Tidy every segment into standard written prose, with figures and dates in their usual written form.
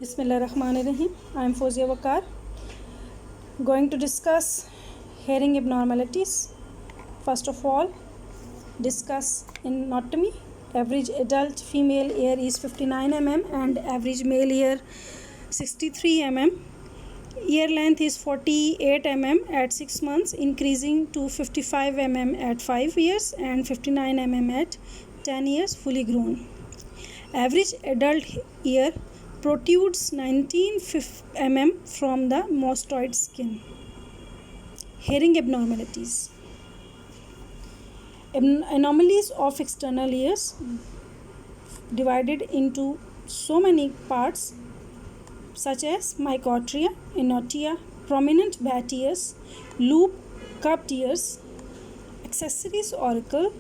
Bismillahirrahmanirrahim. I am Fozia Wakar. Going to discuss hearing abnormalities. First of all, discuss anatomy. Average adult female ear is 59 mm and average male ear 63 mm. Ear length is 48 mm at 6 months, increasing to 55 mm at 5 years and 59 mm at 10 years fully grown. Average adult ear protrudes 19 mm from the mastoid skin. Hearing abnormalities. Anomalies of external ears divided into so many parts such as mycotria, enotia, prominent bat ears, loop, cupped ears, accessories auricle,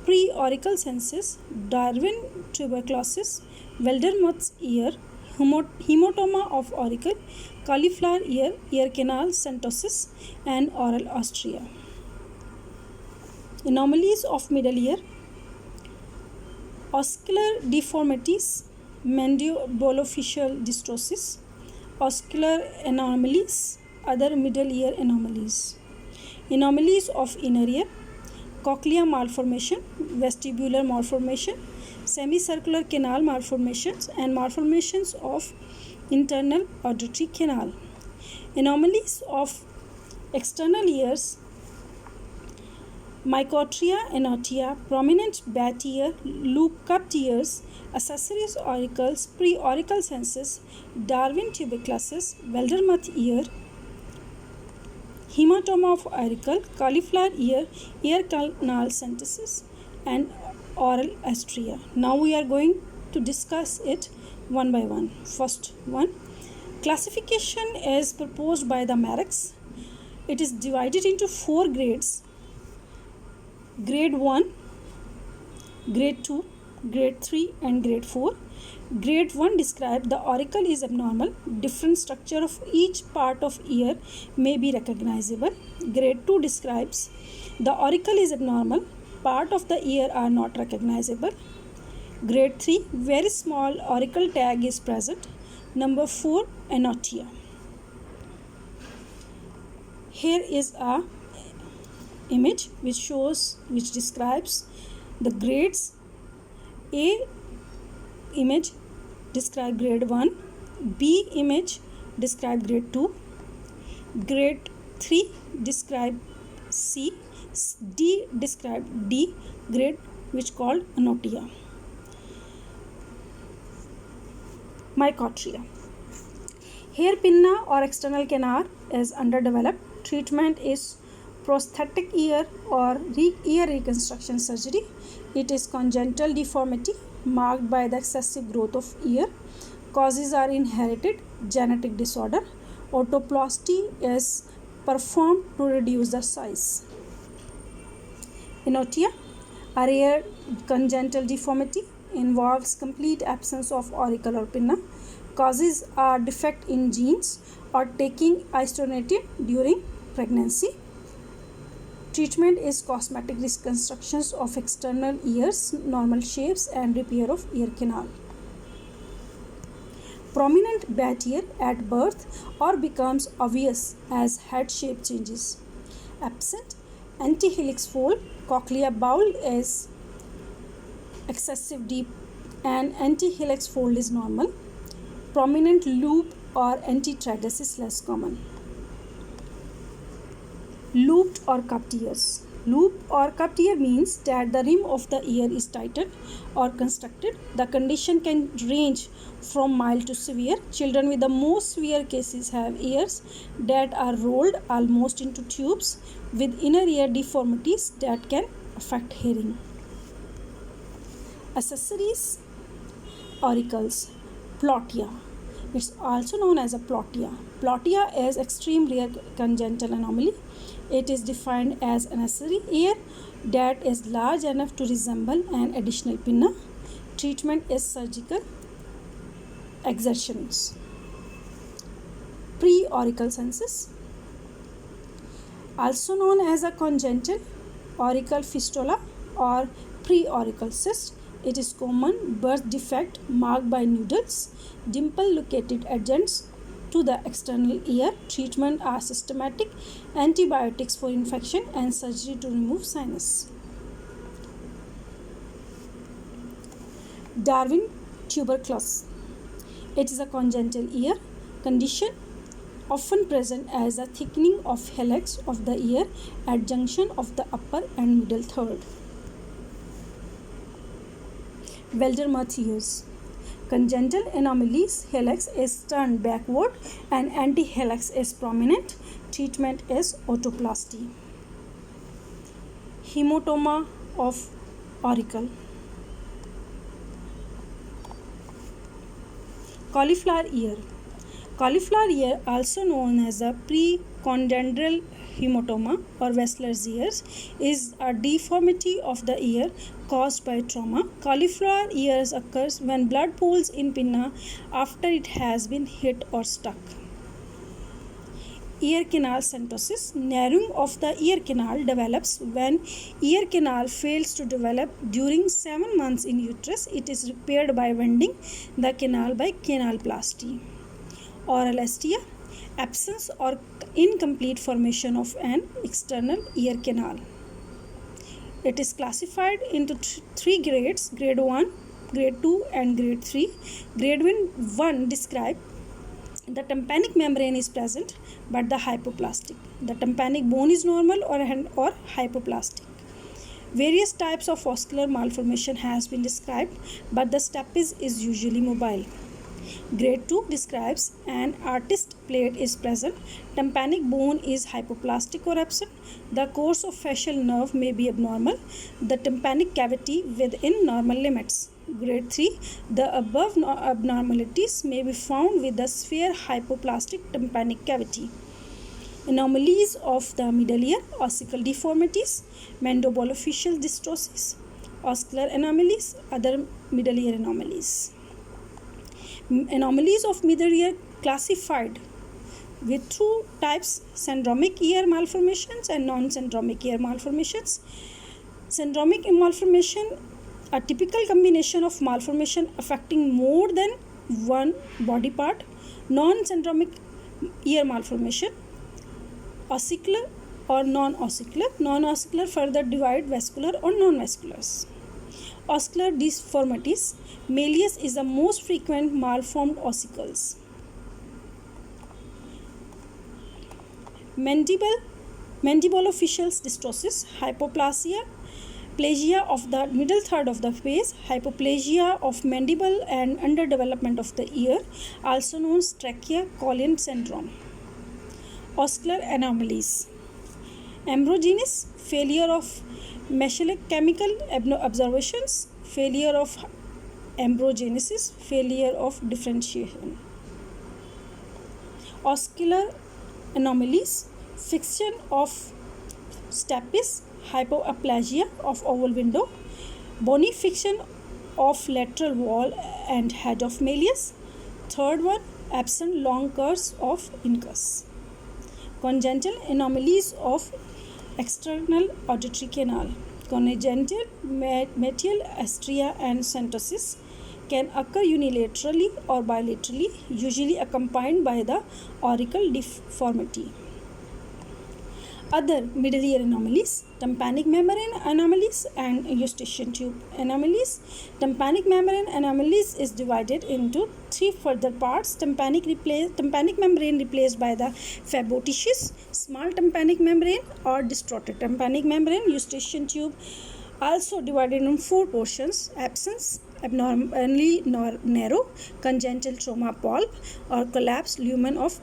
pre-auricle senses, Darwin tuberculosis, Wildermuth's ear, hematoma of auricle, cauliflower ear, ear canal centosis, and oral ostrea. Anomalies of middle ear. Oscular deformities, mandibulofacial dystosis, oscular anomalies, other middle ear anomalies. Anomalies of inner ear, cochlear malformation, vestibular malformation, semicircular canal malformations, and malformations of internal auditory canal. Anomalies of external ears, mycotria, enotia, prominent bat ear, loop cupped ears, accessories auricles, pre-auricle senses, Darwin tuberculosis, Wildermuth ear, hematoma of auricle, cauliflower ear, ear canal centosis, and oral ostrea. Now we are going to discuss it one by one. First one, classification is proposed by the Marx. It is divided into 4 grades: grade 1, grade 2, grade 3, and grade 4. Grade 1 describes the auricle is abnormal. Different structure of each part of ear may be recognizable. Grade 2 describes the auricle is abnormal. Part of the ear are not recognizable. Grade 3, very small auricle tag is present. Number 4, enotia. Here is a image which describes the grades. A image describe grade 1, B image describe grade 2, grade 3 describe C, D describe D grade, which called enotia. Mycotria. Hair pinna or external canal is underdeveloped. Treatment is prosthetic ear or ear reconstruction surgery. It is congenital deformity marked by the excessive growth of ear. Causes are inherited, genetic disorder. Otoplasty is performed to reduce the size. Enotia, a rare congenital deformity, involves complete absence of auricle or pinna. Causes are defect in genes or taking isotretinoin during pregnancy. Treatment is cosmetic reconstructions of external ears, normal shapes, and repair of ear canal. Prominent bat ear at birth or becomes obvious as head shape changes. Absent antihelix fold, cochlear bowl is excessive deep and antihelix fold is normal. Prominent loop or antitragus is less common. Looped or cupped ears. Loop or cupped ear means that the rim of the ear is tightened or constructed. The condition can range from mild to severe. Children with the most severe cases have ears that are rolled almost into tubes with inner ear deformities that can affect hearing. Accessories auricles. Plotia. It's also known as a plotia. Plotia is extreme rare congenital anomaly. It is defined as an accessory ear that is large enough to resemble an additional pinna. Treatment is surgical excisions. Pre-auricle senses, also known as a congenital auricle fistula or pre-auricle cyst, It is common birth defect marked by nodules, dimple located adjacent to the external ear. Treatment are systematic antibiotics for infection and surgery to remove sinus. Darwin tuberculosis. It is a congenital ear condition often present as a thickening of helix of the ear at junction of the upper and middle third. Welder-Matthews. Congenital anomalies, helix is turned backward and antihelix is prominent. Treatment is otoplasty. Hematoma of auricle. Cauliflower ear. Cauliflower ear, also known as a precongenital hematoma or Wessler's ears, is a deformity of the ear caused by trauma. Cauliflower ears occurs when blood pools in pinna after it has been hit or stuck. Ear canal syntosis. Narrowing of the ear canal develops when ear canal fails to develop during 7 months in uterus. It is repaired by bending the canal by canalplasty. Oralestia. Absence or incomplete formation of an external ear canal. It is classified into 3 grades: grade 1, grade 2 and grade 3. Grade 1 describe the tympanic membrane is present but the hypoplastic. The tympanic bone is normal or hypoplastic. Various types of vascular malformation has been described, but the stapes is usually mobile. Grade 2 describes an artist plate is present, tympanic bone is hypoplastic or absent, the course of facial nerve may be abnormal, the tympanic cavity within normal limits. Grade 3, the above abnormalities may be found with the sphere hypoplastic tympanic cavity. Anomalies of the middle ear, ossicle deformities, mandibulofacial dystosis, ocular anomalies, other middle ear anomalies. Anomalies of middle ear classified with 2 types: syndromic ear malformations and non-syndromic ear malformations. Syndromic malformation, a typical combination of malformation affecting more than one body part. Non-syndromic ear malformation, ossicular or non-ossicular. Non-ossicular further divide vascular or non-vasculars. Ocular deformities. Malleus is the most frequent malformed ossicles. Mandibulofacial dystosis, hypoplasia, plasia of the middle third of the face, hypoplasia of mandible and underdevelopment of the ear, also known as trachea-Collian syndrome. Ocular anomalies. Ambrogenesis, failure of chemical observations, failure of ambrogenesis, failure of differentiation. Ocular anomalies, fiction of stapes, hypoplasia of oval window, bony fiction of lateral wall and head of malleus. Third one, absent long curves of incus. Congenital anomalies of external auditory canal. Congenital metial astrea and syntosis can occur unilaterally or bilaterally, usually accompanied by the auricle deformity. Other middle ear anomalies, tympanic membrane anomalies and eustachian tube anomalies. Tympanic membrane anomalies is divided into 3 further parts: tympanic membrane replaced by the fabotitis, small tympanic membrane or distorted tympanic membrane. Eustachian tube also divided in 4 portions: absence, abnormally narrow, congenital trauma pulp or collapsed lumen of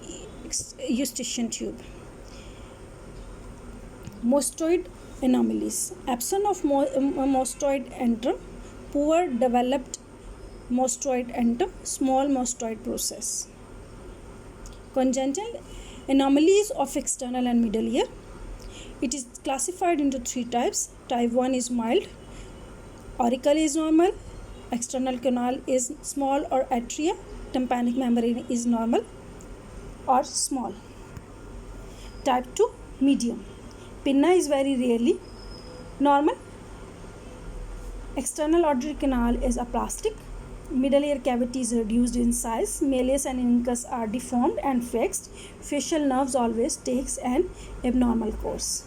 eustachian tube. Mostoid anomalies, absence of mostoid antrum, poor developed mostoid antrum, small mostoid process. Congenital anomalies of external and middle ear. It is classified into 3 types. Type 1 is mild, auricle is normal, external canal is small or atria, tympanic membrane is normal or small. Type 2, medium. Pinna is very rarely normal, External auditory canal is aplastic. Middle ear cavity is reduced in size. Malleus and incus are deformed and fixed. Facial nerves always takes an abnormal course.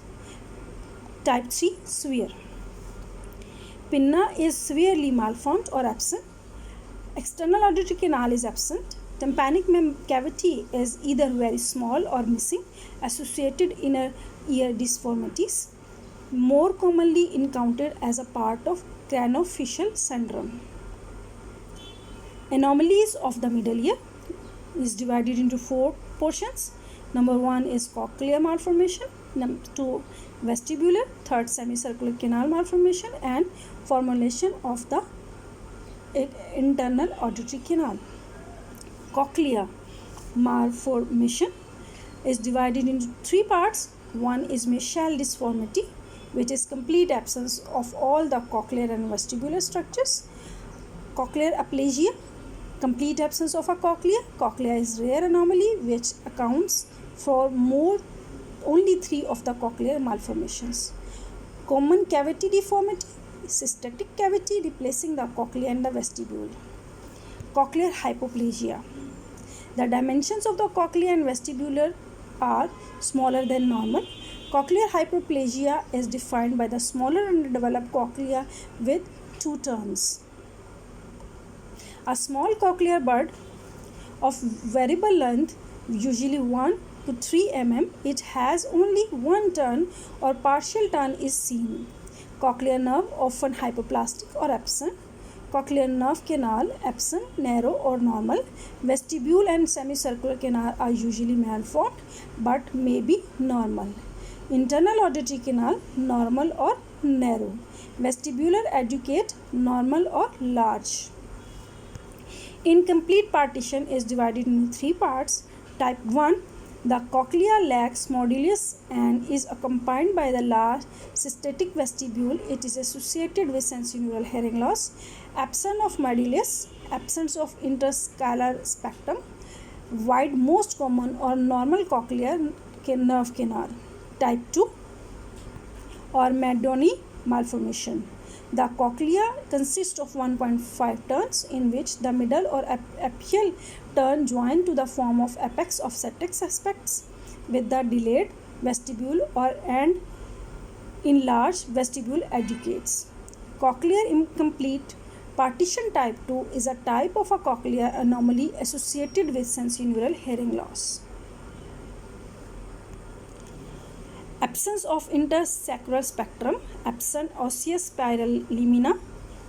Type 3 sphere. Pinna is severely malformed or absent. External auditory canal is absent. Tympanic cavity is either very small or missing. Associated inner ear deformities, more commonly encountered as a part of craniofacial syndrome. Anomalies of the middle ear is divided into 4 portions. Number 1 is cochlear malformation, number 2 vestibular, third semicircular canal malformation, and formulation of the internal auditory canal. Cochlear malformation is divided into 3 parts. One is mesial deformity, which is complete absence of all the cochlear and vestibular structures. Cochlear aplasia, complete absence of a cochlea. Cochlea is rare anomaly which accounts for only 3 of the cochlear malformations. Common cavity deformity, cystatic cavity replacing the cochlea and the vestibule. Cochlear hypoplasia, the dimensions of the cochlea and vestibular are smaller than normal. Cochlear hypoplasia is defined by the smaller underdeveloped cochlea with 2 turns. A small cochlear bud of variable length, usually 1 to 3 mm, it has only 1 turn or partial turn is seen. Cochlear nerve often hypoplastic or absent. Cochlear nerve canal absent, narrow or normal. Vestibule and semicircular canal are usually malformed but may be normal. Internal auditory canal normal or narrow. Vestibular educate normal or large. Incomplete partition is divided into 3 parts. Type 1, the cochlea lacks modulus and is accompanied by the large cystatic vestibule. It is associated with sensorineural hearing loss. Absence of modulus, absence of interscalar spectrum. Wide, most common or normal cochlear nerve canal. Type 2 or Madoni malformation. The cochlea consists of 1.5 turns in which the middle or apical turn join to the form of apex of cetex aspects with the delayed vestibule and enlarged vestibule educates. Cochlear incomplete partition type 2 is a type of a cochlear anomaly associated with sensorineural hearing loss. Absence of intersacral spectrum, absent osseous spiral lamina,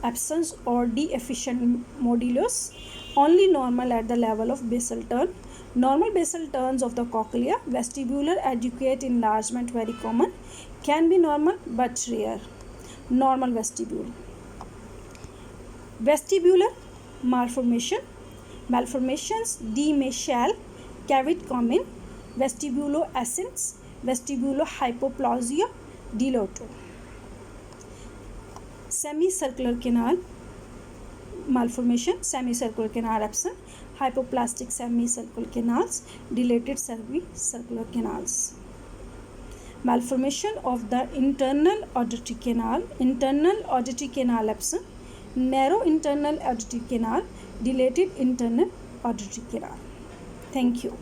absence or deficient modulus, only normal at the level of basal turn. Normal basal turns of the cochlea, vestibular educate enlargement very common, can be normal but rare. Normal vestibule. Vestibular malformations, demesial, cavite common, vestibuloascens, vestibulohypoplasia, dilato. Semicircular canal malformation, semicircular canal absent, hypoplastic semicircular canals, dilated semicircular canals. Malformation of the internal auditory canal absent, narrow internal auditory canal, dilated internal auditory canal. Thank you.